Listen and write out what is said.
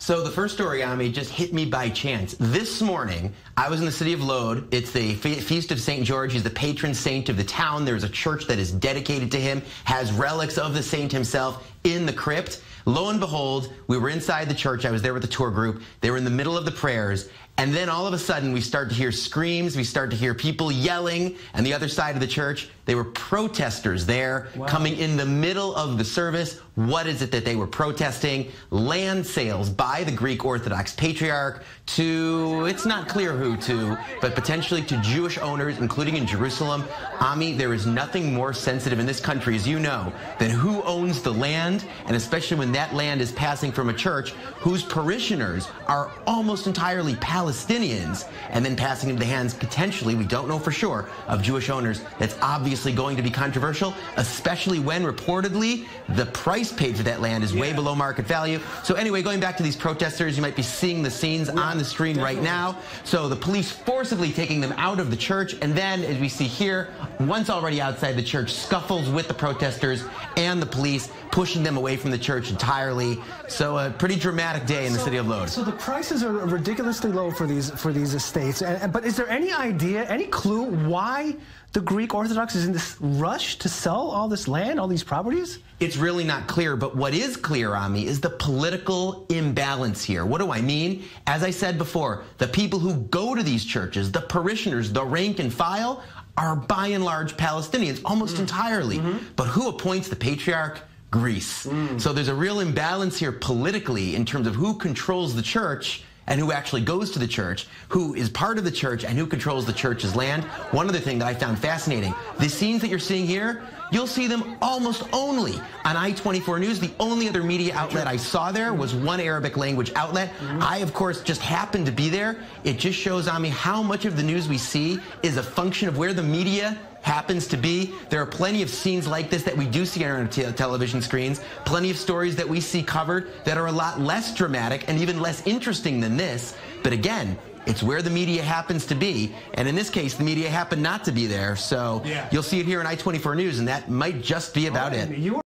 So the first story, Ami, just hit me by chance. This morning, I was in the city of Lode. It's the Feast of St. George. He's the patron saint of the town. There's a church that is dedicated to him, has relics of the saint himself in the crypt. Lo and behold, we were inside the church. I was there with the tour group. They were in the middle of the prayers. And then all of a sudden, we start to hear screams. We start to hear people yelling. And the other side of the church, they were protesters there, coming in the middle of the service. What is it that they were protesting? Land sales by the Greek Orthodox Patriarch to, it's not clear who to, but potentially to Jewish owners, including in Jerusalem. Ami, there is nothing more sensitive in this country, as you know, than who owns the land, and especially when that land is passing from a church whose parishioners are almost entirely Palestinians, and then passing into the hands, potentially, we don't know for sure, of Jewish owners. That's obviously going to be controversial, especially when reportedly the price paid for that land is way below market value. So anyway, going back to these protesters, you might be seeing the scenes on the screen right now. So the police forcibly taking them out of the church, and then, as we see here, once already outside the church, scuffles with the protesters and the police, pushing them away from the church entirely. So a pretty dramatic day in the city of Lode. So the prices are ridiculously low for these estates. But is there any idea, any clue why the Greek Orthodox is in this rush to sell all this land, all these properties? It's really not clear, but what is clear, Ami, is the political imbalance here. What do I mean? As I said before, the people who go to these churches, the parishioners, the rank and file, are by and large Palestinians, almost entirely. But who appoints the patriarch? Greece. So there's a real imbalance here politically in terms of who controls the church and who actually goes to the church, who is part of the church, and who controls the church's land. One other thing that I found fascinating, the scenes that you're seeing here, you'll see them almost only on I-24 News. The only other media outlet I saw there was one Arabic language outlet. I, of course, just happened to be there. It just shows on me how much of the news we see is a function of where the media happens to be. There are plenty of scenes like this that we do see on our television screens, plenty of stories that we see covered that are a lot less dramatic and even less interesting than this. But again, it's where the media happens to be, and in this case, the media happened not to be there. So you'll see it here on I-24 News, and that might just be about it.